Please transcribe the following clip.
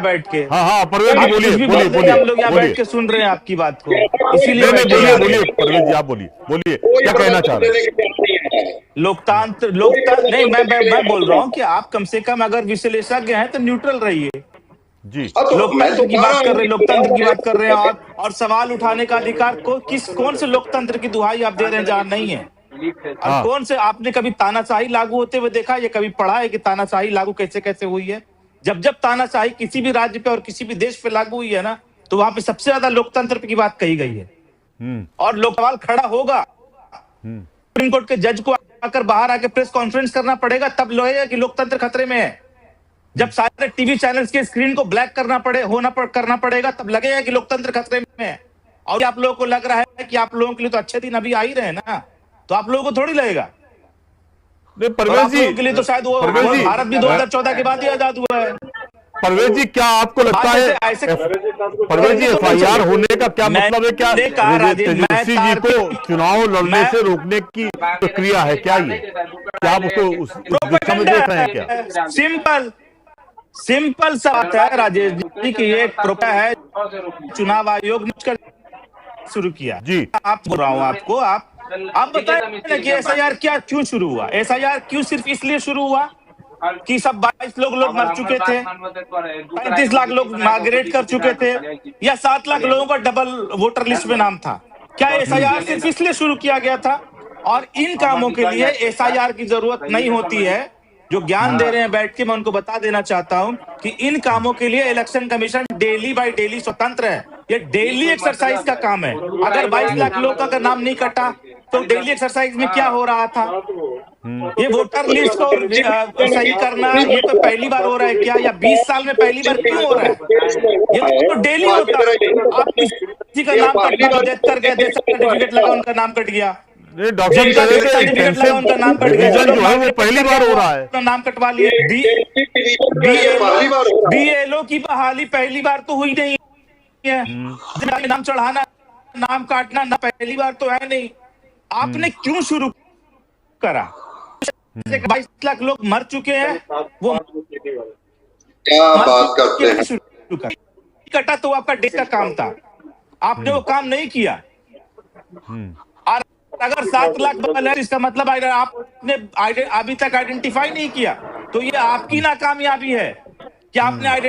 बैठ के। हाँ हाँ परवेज जी आप बोलिए कुछ भी बोलिए बोल देंगे, बोलिए हम लोग यहाँ बैठ बोलिए। के सुन रहे हैं आपकी बात को, इसीलिए नहीं नहीं बैठे बोलिए यहाँ पे। बोलिए परवेज जी आप बोलिए बोलिए क्या कहना चाह रहे हैं। लोकतंत्र नहीं, मैं बोल रहा हूँ कि आप कम से कम अगर विश्लेषज्ञ हैं तो न्यूट्रल रहिए। जी हाँ, तो मैं तो लोकतंत्र की कह रहा बात कर हूँ रहे हैं, कि लोकतंत्र की बात कर रहे हैं, चुनाव और सवाल उठाने का अधिकार कौन से लोकतंत्र की दुहाई आप दे रहे हैं जहां नहीं है? और हाँ कौन से आपने कभी तानाशाही लागू होते हुए देखा है? कभी पढ़ा है कि तानाशाही लागू कैसे कैसे हुई है? जब जब तानाशाही किसी भी राज्य पे और किसी भी देश पे लागू हुई है ना, तो वहां पे सबसे ज्यादा लोकतंत्र की बात कही गई है। और लोक सवाल खड़ा होगा, सुप्रीम कोर्ट के जज को आकर बाहर आके प्रेस कॉन्फ्रेंस करना पड़ेगा, तब लगेगा कि लोकतंत्र खतरे में है। जब सारे टीवी चैनल्स के स्क्रीन को ब्लैक करना पड़ेगा, तब लगेगा कि लोकतंत्र खतरे में है। और आप लोगों को लग रहा है कि आप लोगों के लिए तो अच्छे दिन अभी आ ही रहे हैं ना, तो आप लोगों को थोड़ी लगेगा। नहीं और परवेज आप जी लोगों के लिए तो शायद वो परवेज जी भारत भी 2014 के बाद ही आजाद हुआ है। परवेज जी क्या आपको लगता बात है ऐसे परवेज जी एफआईआर होने का क्या मतलब है? क्या मैंने कहा राजेश, मैं तेजस्वी जी को चुनाव लड़ने से रोकने की प्रक्रिया है क्या ये? क्या आप उसको उस दिशा में देख रहे हैं क्या? सिंपल सा बात है राजेश जी की, ये प्रोपा है चुनाव आयोग ने शुरू किया जी आप बोल रहा हूँ आपको, आप बताएं ना कि एसआईआर क्यों शुरू हुआ? एसआईआर क्यों सिर्फ इसलिए शुरू हुआ कि सब 22 लोग मर चुके थे, 35 लाख लोग माइग्रेट कर चुके थे, या 7 लाख लोगों का डबल वोटर लिस्ट में नाम था? क्या एसआईआर सिर्फ इसलिए शुरू किया गया था? और इन कामों के लिए एसआईआर की जरूरत नहीं होती है। जो ज्ञान दे रहे हैं बैठ के, मैं उनको बता देना चाहता हूं कि इन कामों के लिए election commission daily by daily स्वतंत्र है। ये डेली एक्सरसाइज का काम है। अगर 22 लाख लोग का अगर नाम नहीं कटा तो डेली एक्सरसाइज में क्या हो रहा था? ये वोटर लिस्ट को सही करना ये तो पहली बार हो रहा है क्या, या 20 साल में पहली बार क्यों हो रहा है? ये तो डेली होता है। आप किसी का नाम कटवा, डेथ कर गया, डेथ सर्टिफिकेट लगा, उनका नाम कट गया, नहीं डॉक्टर साहब कह रहे थे लगा, उनका नाम कट गया, रिवीजन जो है वो पहली बार हो रहा है। नाम कटवा लिए। बीएलओ की बहाली पहली बार तो हुई नहीं है। नाम चढ़ाना, नाम काटना ना पहली बार तो है नहीं। आपने क्यों शुरू करा? 22 लाख लोग मर चुके हैं, वो क्या बात करते हैं? शुरू कर कटा तो आपका देश का काम था, आपने वो काम नहीं किया। और अगर 7 लाख बल है, इसका मतलब अगर आपने अभी तक आइडेंटिफाई नहीं किया तो ये आपकी नाकामयाबी है कि आपने